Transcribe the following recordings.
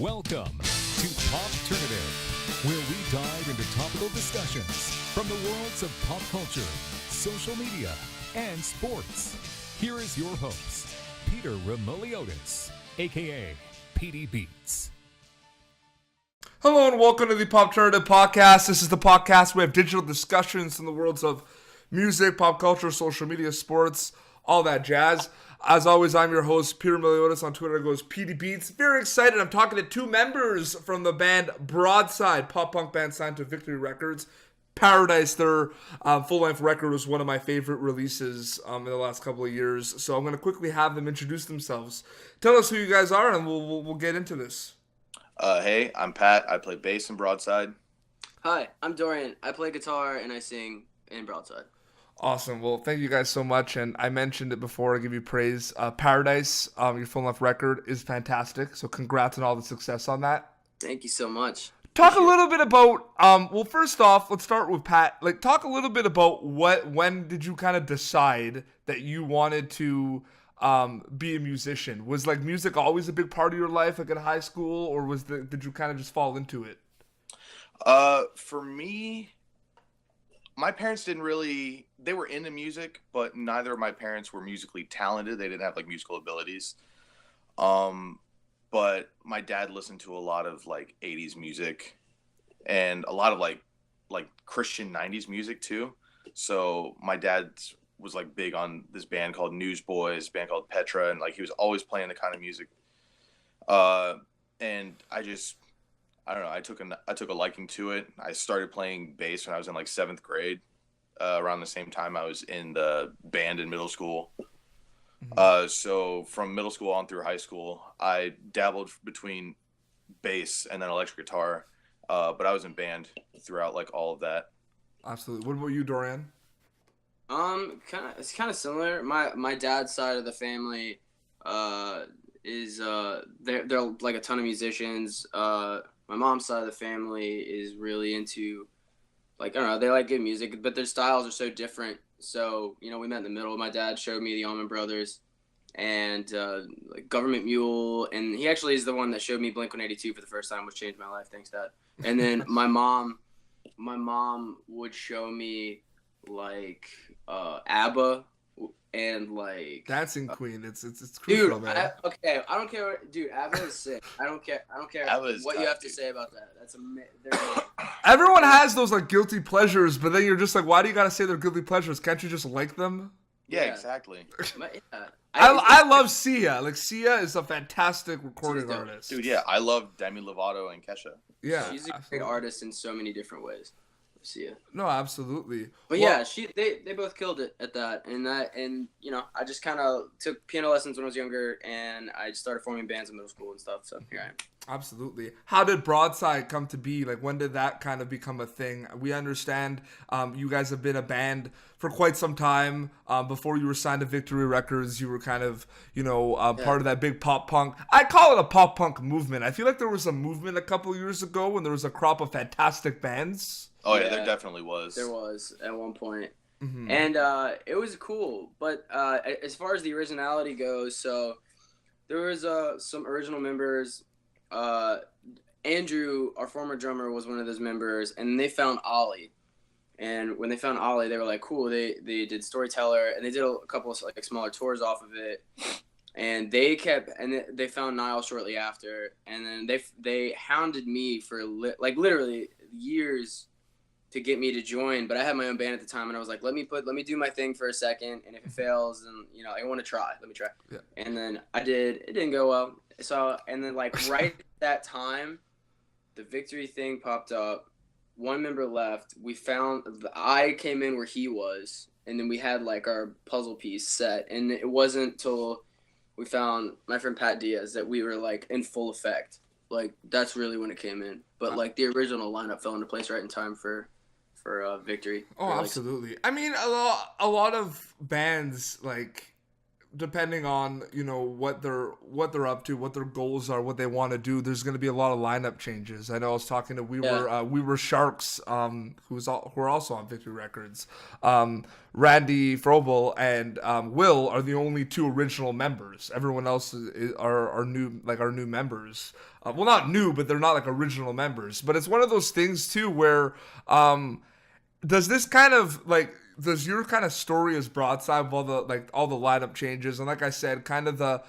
Welcome to Popternative, where we dive into topical discussions from the worlds of pop culture, social media, and sports. Here is your host, Peter Remoliotis, aka PD Beats. Hello and welcome to the Popternative Podcast. This is the podcast where we have digital discussions in the worlds of music, pop culture, social media, sports, all that jazz. As always, I'm your host, Peter Meliodas. On Twitter, it goes PD Beats. Very excited. I'm talking to two members from the band Broadside, pop-punk band signed to Victory Records. Paradise, their full-length record, was one of my favorite releases in the last couple of years. So I'm going to quickly have them introduce themselves. Tell us who you guys are, and we'll get into this. Hey, I'm Pat. I play bass in Broadside. Hi, I'm Dorian. I play guitar and I sing in Broadside. Awesome. Well, thank you guys so much. And I mentioned it before. I give you praise. Paradise, your full-length record, is fantastic. So congrats on all the success on that. Thank you so much. Talk a little bit about, well, first off, let's start with Pat. Talk a little bit about when did you kind of decide that you wanted to be a musician? Was music always a big part of your life, in high school, or did you kind of just fall into it? For me, my parents didn't really, they were into music, but neither of my parents were musically talented. They didn't have musical abilities. But my dad listened to a lot of 80s music and a lot of like Christian 90s music too. So my dad was big on this band called Newsboys, band called Petra, and he was always playing the kind of music. And I don't know, I took a liking to it. I started playing bass when I was in 7th grade, around the same time I was in the band in middle school. So from middle school on through high school, I dabbled between bass and then electric guitar, but I was in band throughout all of that. Absolutely. What about you, Dorian? It's kind of similar. My dad's side of the family is they're a ton of musicians. My mom's side of the family is really into I don't know, they like good music, but their styles are so different. So, we met in the middle. My dad showed me the Allman Brothers and Government Mule, and he actually is the one that showed me Blink-182 for the first time, which changed my life. Thanks, Dad. And then my mom would show me ABBA and Dancing Queen. It's crucial, dude, man. I don't care. Dude, ABBA is sick. I don't care what you have to say about that. That's amazing. Everyone has those guilty pleasures, but then you're just why do you gotta say they're guilty pleasures? Can't you just like them? Yeah, exactly. I love Sia. Sia is a fantastic recording artist. Dude, yeah, I love Demi Lovato and Kesha. Yeah, she's a great artist in so many different ways. Sia. No, absolutely. But they both killed it at that, and I just kind of took piano lessons when I was younger, and I started forming bands in middle school and stuff. So here I am. Absolutely. How did Broadside come to be? When did that kind of become a thing? We understand you guys have been a band for quite some time. Before you were signed to Victory Records, you were kind of, part of that big pop punk. I call it a pop punk movement. I feel like there was a movement a couple years ago when there was a crop of fantastic bands. Oh, yeah, there definitely was. There was at one point. Mm-hmm. And it was cool. But as far as the originality goes, so there was some original members. Andrew, our former drummer, was one of those members, and they found Ollie. And when they found Ollie, they were like, cool. They did Storyteller, and they did a couple of smaller tours off of it. And they found Niall shortly after, and then they hounded me for literally years to get me to join, but I had my own band at the time, and I was like, let me do my thing for a second, and if it fails, then I want to try. Let me try. Yeah. And then I did. It didn't go well. So, and then right at that time, the Victory thing popped up. One member left. I came in where he was, and then we had our puzzle piece set, and it wasn't till we found my friend Pat Diaz that we were in full effect. That's really when it came in. But the original lineup fell into place right in time for Victory. Oh, absolutely. I mean, a lot of bands depending on what they're up to, what their goals are, what they want to do, there's going to be a lot of lineup changes. I know I was talking to we were Sharks, who are also on Victory Records. Randy Frobel and Will are the only two original members. Everyone else are new, like our new members. Well, not new, but they're not like original members. But it's one of those things too where does this kind of like. Does your kind of story as Broadside with all the lineup changes and like I said, kind of the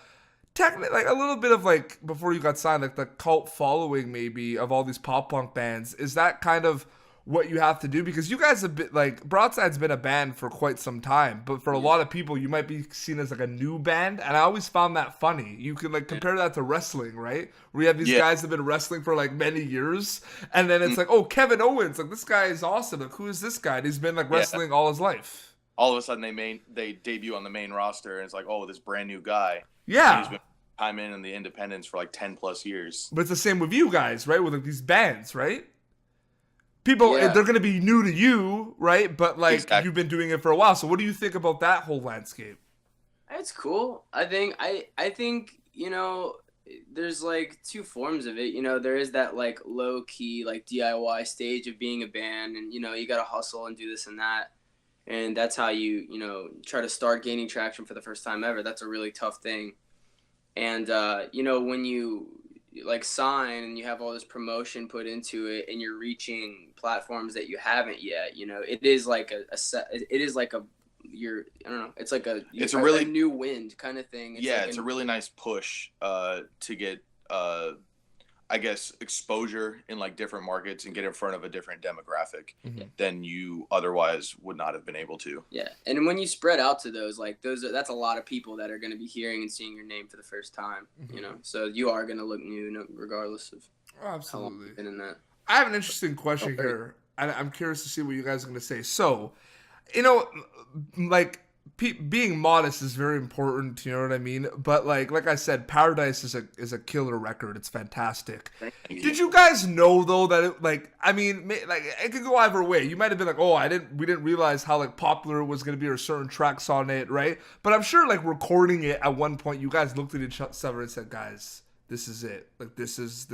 technically like a little bit of like before you got signed, like the cult following maybe of all these pop punk bands, is that kind of what you have to do? Because you guys have been like Broadside's been a band for quite some time, but for a lot of people you might be seen as like a new band, and I always found that funny. You can like compare that to wrestling, right? Where you have these guys that have been wrestling for like many years, and then it's like, oh, Kevin Owens, like this guy is awesome. Like who is this guy? And he's been like wrestling all his life. All of a sudden they debut on the main roster, and it's like, oh, this brand new guy. Yeah. And he's been time in the independents for like 10 plus years. But it's the same with you guys, right? With like these bands, right? People, they're going to be new to you, right? But, like, you've been doing it for a while. So what do you think about that whole landscape? It's cool. I think, there's, like, two forms of it. There is that, like, low-key, like, DIY stage of being a band. And, you got to hustle and do this and that. And that's how you, try to start gaining traction for the first time ever. That's a really tough thing. And, when you like sign and you have all this promotion put into it and you're reaching platforms that you haven't yet, it is like it's a really new wind kind of thing. It's a really nice push to get I guess exposure in like different markets and get in front of a different demographic than you otherwise would not have been able to. Yeah. And when you spread out to those, that's a lot of people that are going to be hearing and seeing your name for the first time, so you are going to look new regardless of how long you've been in that. I have an interesting question here. I'm curious to see what you guys are going to say. So, like, being modest is very important, you know what I mean? But like I said, Paradise is a killer record. It's fantastic. Did you guys know though that it could go either way. You might have been like, oh, we didn't realize how like popular it was going to be or certain tracks on it, right? But I'm sure like recording it at one point, you guys looked at each other and said, guys, this is it. Like this is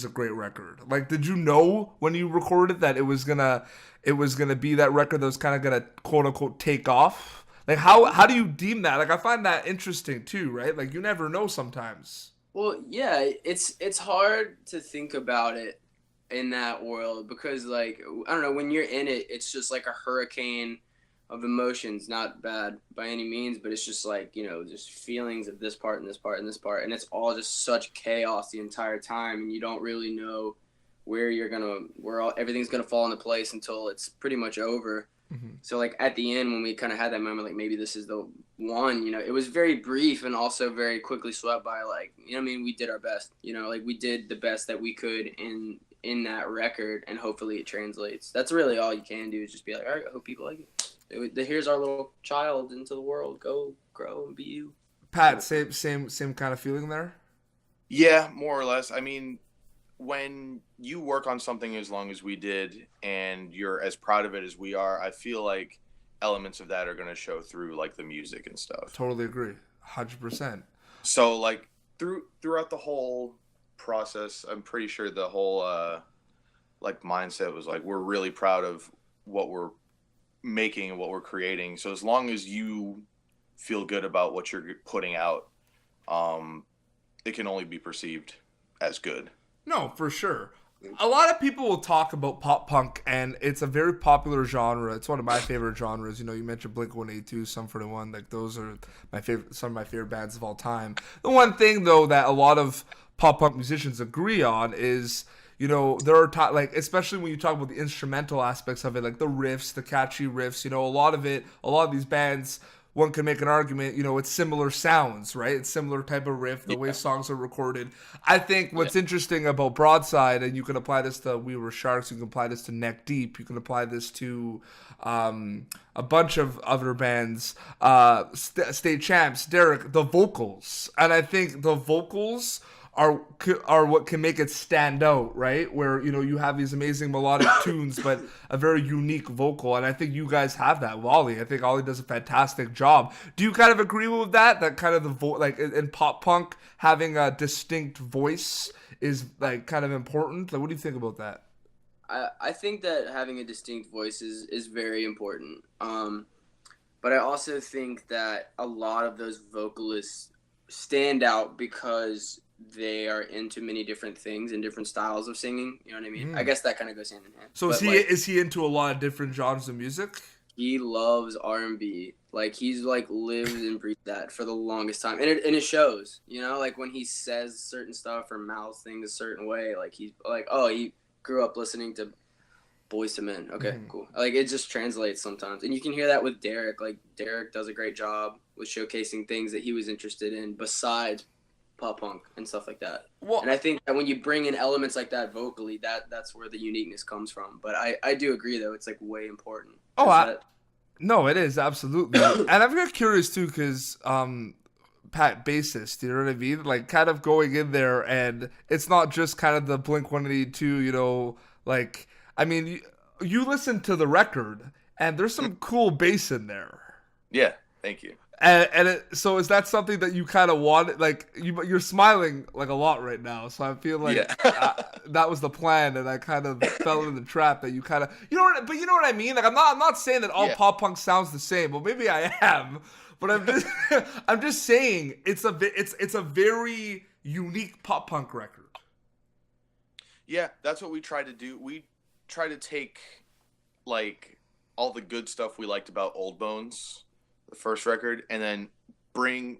a great record. Like, did you know when you recorded that it was gonna be that record that was kind of gonna quote unquote take off? Like, how do you deem that? Like, I find that interesting too, right? Like, you never know sometimes. Well, yeah, it's hard to think about it in that world because, like, I don't know, when you're in it, it's just like a hurricane of emotions. Not bad by any means, but it's just like, just feelings of this part and this part and this part, and it's all just such chaos the entire time, and you don't really know where everything's gonna fall into place until it's pretty much over. So like at the end when we kind of had that moment, like maybe this is the one, it was very brief and also very quickly swept by, like, we did our best, like we did the best that we could in that record, and hopefully it translates. That's really all you can do, is just be like, all right, I hope people like it. Here's our little child into the world. Go grow and be you. Pat, same kind of feeling there? Yeah, more or less. I mean, when you work on something as long as we did and you're as proud of it as we are, I feel like elements of that are going to show through like the music and stuff. Totally agree. 100%. So like throughout the whole process, I'm pretty sure the whole like mindset was like, we're really proud of what we're making and what we're creating. So as long as you feel good about what you're putting out, it can only be perceived as good. No, for sure. A lot of people will talk about pop punk, and it's a very popular genre. It's one of my favorite genres. You mentioned Blink-182, Sum 41. Like, those are some of my favorite bands of all time. The one thing, though, that a lot of pop punk musicians agree on is, there are especially when you talk about the instrumental aspects of it, like the riffs, the catchy riffs. A lot of these bands, one can make an argument, it's similar sounds, right? It's similar type of riff, the way songs are recorded. I think what's interesting about Broadside, and you can apply this to We Were Sharks, you can apply this to Neck Deep, you can apply this to a bunch of other bands, State Champs, Derek, the vocals. And I think the vocals are what can make it stand out, right? Where you have these amazing melodic tunes, but a very unique vocal, and I think you guys have that with Ollie. I think Ollie does a fantastic job. Do you kind of agree with that? That kind of like in pop punk, having a distinct voice is like kind of important. Like, what do you think about that? I think that having a distinct voice is very important. But I also think that a lot of those vocalists stand out because they are into many different things and different styles of singing. You know what I mean? I guess that kind of goes hand in hand. So is he into a lot of different genres of music? He loves R&B. Like, he's like lived and breathed that for the longest time, and it shows. Like when he says certain stuff or mouths things a certain way, like he's like, oh, he grew up listening to Boys to Men. Okay, cool. Like, it just translates sometimes, and you can hear that with Derek. Like, Derek does a great job with showcasing things that he was interested in besides pop punk and stuff like that. Well, and I think that when you bring in elements like that vocally, that's where the uniqueness comes from. But I do agree, though, it's like way important. No, it is absolutely. And I'm very curious too, because Pat, bassist, you know what I mean? Like, kind of going in there, and it's not just kind of the Blink-182, like, I mean, you listen to the record, and there's some cool bass in there. Yeah, thank you. So is that something that you kind of wanted? Like, you're smiling like a lot right now, so I feel like that was the plan, and I kind of fell into the trap that you kind of, but you know what I mean? Like, I'm not saying that all pop punk sounds the same. Well, maybe I am, but I'm just saying it's a very unique pop punk record. Yeah, that's what we try to do. We try to take like all the good stuff we liked about Old Bones, the first record, and then bring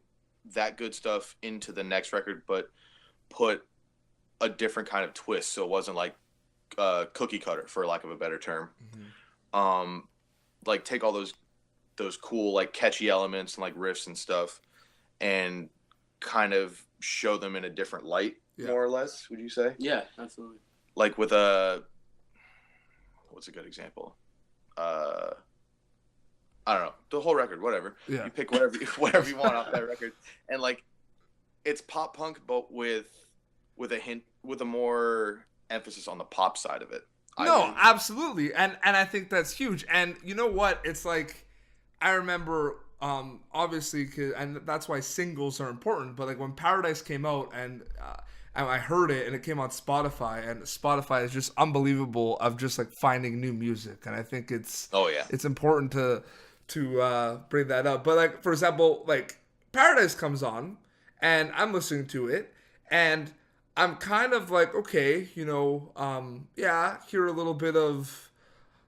that good stuff into the next record, but put a different kind of twist, so it wasn't like cookie cutter, for lack of a better term. Like, take all those cool, like, catchy elements and like riffs and stuff, and kind of show them in a different light, more or less. Would you say? Yeah, absolutely. Like with what's a good example? I don't know, the whole record, whatever. Yeah. You pick whatever you want off that record, and like, it's pop punk, but with a more emphasis on the pop side of it. Absolutely, and I think that's huge. And you know what? It's like, I remember, obviously, and that's why singles are important. But like when Paradise came out, and I heard it, and it came on Spotify, and Spotify is just unbelievable of just like finding new music, and I think it's important to bring that up. But like, for example, like Paradise comes on, and I'm listening to it, and I'm kind of like, okay, hear a little bit of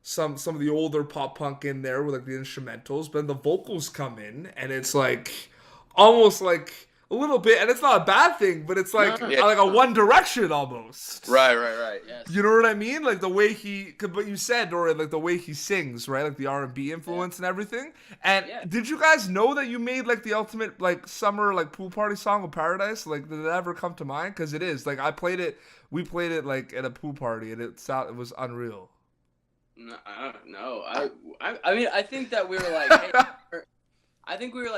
some of the older pop punk in there with like the instrumentals, but then the vocals come in, and it's like almost like a little bit, and it's not a bad thing, but it's like like a One Direction almost. Right. Yes. You know what I mean? Like the way but you said, Dorian, like the way he sings, right? Like the R&B influence and everything. And did you guys know that you made like the ultimate like summer like pool party song with Paradise? Like, did it ever come to mind? Because it is. Like, we played it like at a pool party, and it was unreal. No, I mean, I think that we were like,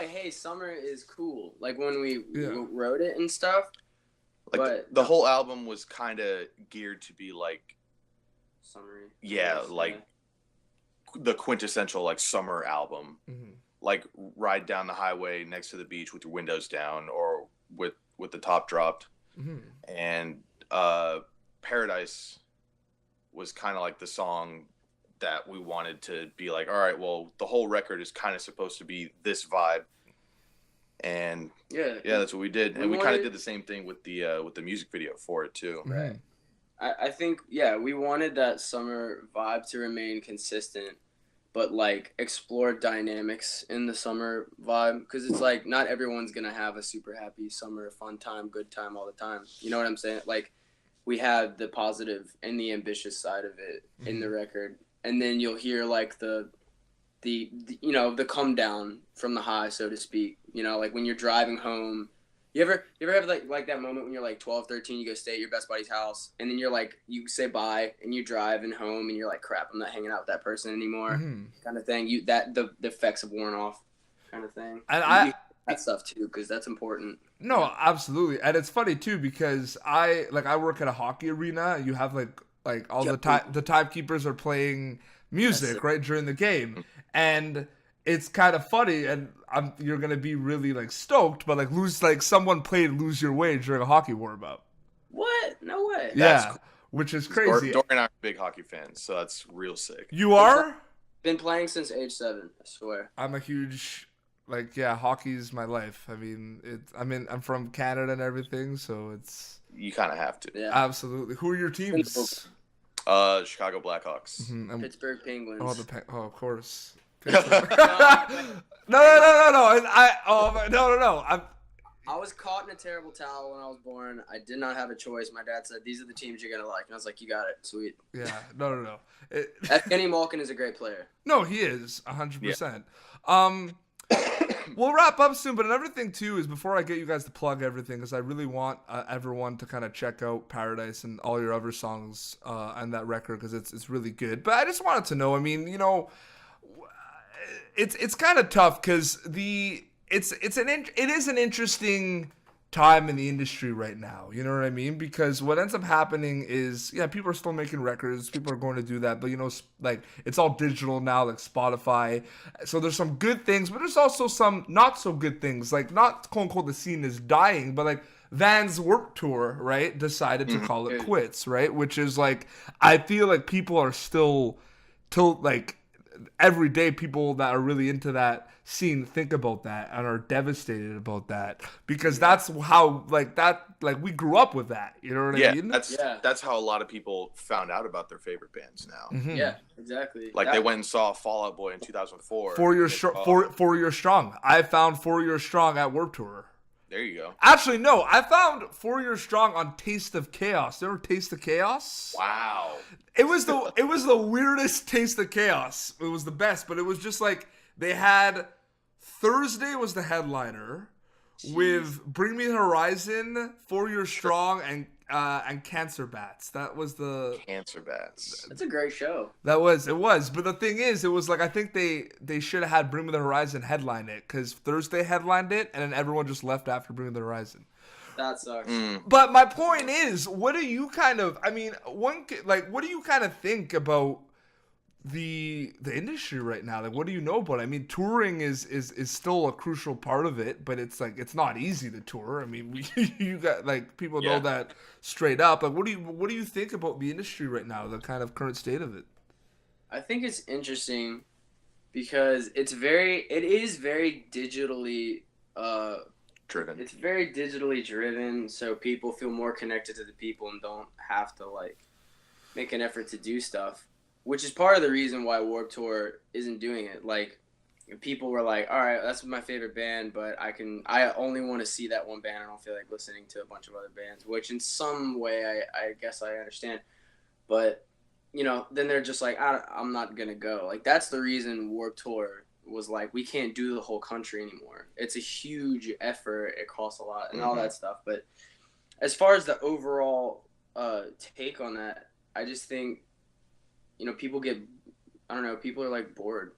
hey, summer is cool. Like, when we wrote it and stuff. Like, but the whole album was kind of geared to be like summery. Yeah, like the quintessential like summer album. Mm-hmm. Like, ride down the highway next to the beach with your windows down, or with the top dropped. Mm-hmm. And Paradise was kind of like the song that we wanted to be like, all right, well, the whole record is kind of supposed to be this vibe. And that's what we did. And we kind of did the same thing with the music video for it too. Right. I think, we wanted that summer vibe to remain consistent, but like explore dynamics in the summer vibe. Cause it's like, not everyone's going to have a super happy summer, fun time, good time all the time. You know what I'm saying? Like, we had the positive and the ambitious side of it in the record. And then you'll hear like the come down from the high, so to speak. Like when you're driving home, you ever have like that moment when you're like 12, 13, you go stay at your best buddy's house, and then you're like, you say bye and you driving home, and you're like, crap, I'm not hanging out with that person anymore, kind of thing. The effects have worn off, kind of thing. And that stuff too, because that's important. No, absolutely, and it's funny too because I work at a hockey arena. You have like all the timekeepers are playing music right during the game, and it's kind of funny. And you're gonna be really like stoked, but like someone played "Lose Your Way" during a hockey warm-up. What? No way. Yeah, cool. Which is crazy. Dorian and I are big hockey fans, so that's real sick. You are? Been playing since age 7, I swear. I'm a huge, hockey's my life. I mean, I'm from Canada and everything, so it's... You kind of have to. Yeah. Absolutely. Who are your teams? Chicago Blackhawks. Mm-hmm. Pittsburgh Penguins. Oh, of course. No. No. I was caught in a terrible towel when I was born. I did not have a choice. My dad said, "These are the teams you're gonna like," and I was like, "You got it, sweet." Yeah, no. Evgeny Malkin is a great player. No, he is 100%. We'll wrap up soon, but another thing too is before I get you guys to plug everything, because I really want everyone to kind of check out Paradise and all your other songs and that record because it's really good. But I just wanted to know. I mean, it's kind of tough because it is an interesting time in the industry right now. You know what I mean? Because what ends up happening is, people are still making records. People are going to do that. But, it's all digital now, like Spotify. So there's some good things, but there's also some not so good things. Like, not quote unquote the scene is dying, but like Van's Warped Tour, right, decided to call it quits, right? Which is I feel like people are still every day people that are really into that scene think about that and are devastated about that because that's how we grew up with that. You know what I mean? That's how a lot of people found out about their favorite bands now. Mm-hmm. Yeah, exactly. They went and saw Fall Out Boy in 2004. 4 Year Strong. I found 4 Year Strong at Warped Tour. There you go. Actually, no. I found 4 Year Strong on Taste of Chaos. You ever Taste of Chaos? Wow. It was the weirdest Taste of Chaos. It was the best, but it was just they had Thursday was the headliner with Bring Me the Horizon, 4 Year Strong, and Cancer Bats. That was the Cancer Bats. That's a great show. It was. But the thing is, it was I think they should have had Bring Me the Horizon headline it because Thursday headlined it, and then everyone just left after Bring Me the Horizon. That sucks. But my point is, what do you kind of think about the industry right now? What do you know about it? I mean, touring is still a crucial part of it, but it's not easy to tour. I mean, you got people know that straight up. What do you think about the industry right now, the kind of current state of it? I think it's interesting because it is very digitally driven. It's very digitally driven, so people feel more connected to the people and don't have to make an effort to do stuff. Which is part of the reason why Warped Tour isn't doing it. People were like, all right, that's my favorite band, but I only want to see that one band. I don't feel like listening to a bunch of other bands, which in some way I guess I understand. But, then they're just I'm not going to go. That's the reason Warped Tour was we can't do the whole country anymore. It's a huge effort. It costs a lot and all that stuff. But as far as the overall take on that, I just think, people are bored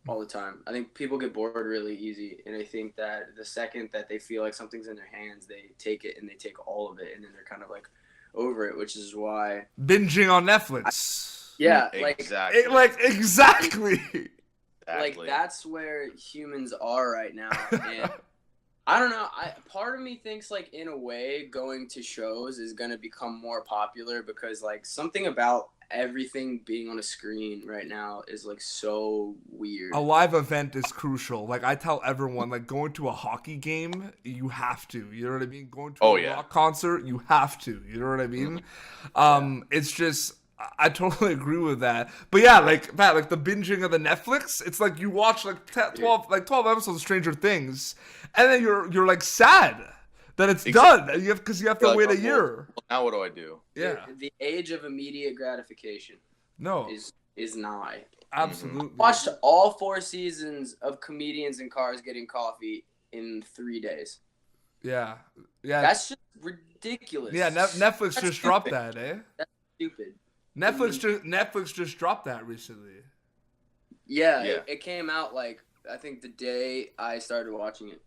all the time. I think people get bored really easy. And I think that the second that they feel like something's in their hands, they take it and they take all of it. And then they're kind of over it, which is why. Binging on Netflix. Yeah. Exactly. Exactly. That's where humans are right now. And I don't know. Part of me thinks in a way going to shows is going to become more popular because something about everything being on a screen right now is so weird. A live event is crucial. I tell everyone, going to a hockey game, you have to. You know what I mean? Going to a rock concert, you have to. You know what I mean? It's just, I totally agree with that. But yeah, Pat, the binging of the Netflix, it's you watch 12 episodes of Stranger Things, and then you're sad that it's done. Because you have to wait a year. Well, now what do I do? Yeah. The age of immediate gratification. No. Is nigh. Absolutely. Watched all 4 seasons of Comedians in Cars Getting Coffee in 3 days. Yeah. That's just ridiculous. Yeah, Netflix just dropped that, eh? That's stupid. Netflix just dropped that recently. Yeah. It came out I think the day I started watching it.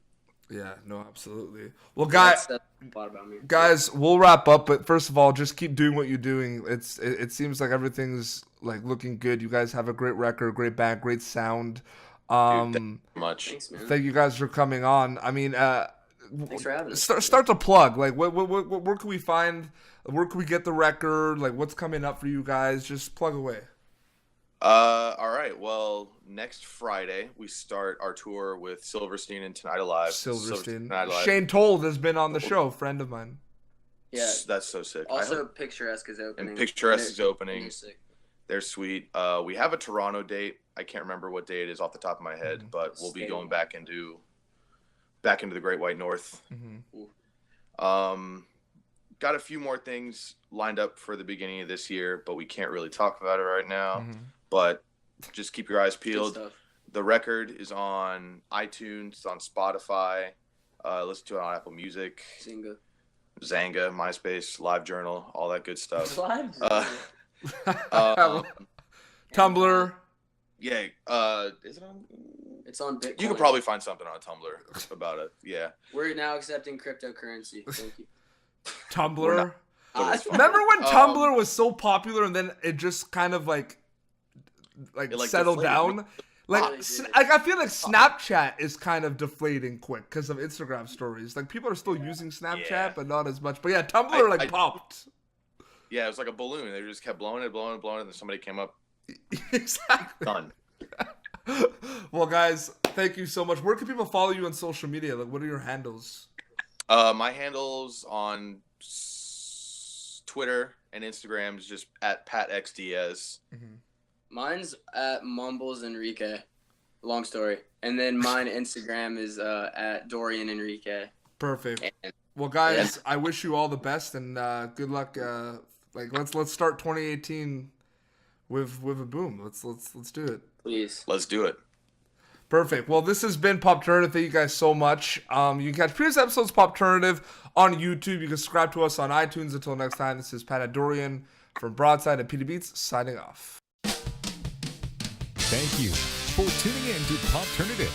Yeah, no, absolutely. Well, That's a lot about me. guys, we'll wrap up. But first of all, just keep doing what you're doing. It seems like everything's like looking good. You guys have a great record, great band, great sound. Dude, thank you so much. Thanks, man. Thank you guys for coming on. I mean, Thanks for having us. start to plug. Like, where can we find? Where can we get the record? Like, what's coming up for you guys? Just plug away. All right. Well, next Friday we start our tour with Silverstein and Tonight Alive. Silverstein. Tonight Alive. Shane Told has been on the show, friend of mine. Yeah. That's so sick. Also, Picturesque is opening. and Picturesque is opening. They're sick. They're sweet. We have a Toronto date. I can't remember what day it is off the top of my head, but we'll be going back into the Great White North. Got a few more things lined up for the beginning of this year, but we can't really talk about it right now. But just keep your eyes Good peeled. stuff. The record is on iTunes, it's on Spotify. Listen to it on Apple Music, Zynga. Zanga, MySpace, LiveJournal, all that good stuff. Live. Tumblr. Yeah. Is it on? It's on Bitcoin. You could probably find something on Tumblr about it. Yeah. We're now accepting cryptocurrency. Thank you. Tumblr. But it's Remember when Tumblr was so popular and then it just kind of like It, like, settled deflated. down? Like, Oh, they did. I feel like Snapchat is kind of deflating quick because of Instagram stories. Like, people are still using Snapchat, Yeah. but not as much. But yeah, Tumblr I- popped. Yeah, it was like a balloon. They just kept blowing it, and then somebody came up. Exactly. Done. Well, guys, thank you so much. Where can people follow you on social media? Like, what are your handles? My handles on Twitter and Instagram is just at PatXDiaz. Mine's at Mumbles Enrique. Long story. And then mine Instagram is at Dorian Enrique. Perfect. And Well, guys, I wish you all the best and good luck. Let's start 2018 with a boom. Let's do it. please. Let's do it. Perfect. Well, this has been Popternative. Thank you guys so much. You can catch previous episodes of Popternative on YouTube. You can subscribe to us on iTunes. Until next time, this is Pat Dorian from Broadside and PD Beats signing off. Thank you for tuning in to Popternative.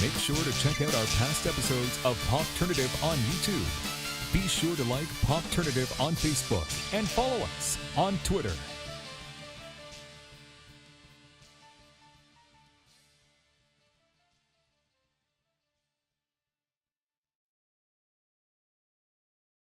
Make sure to check out our past episodes of Popternative on YouTube. Be sure to like Popternative on Facebook and follow us on Twitter.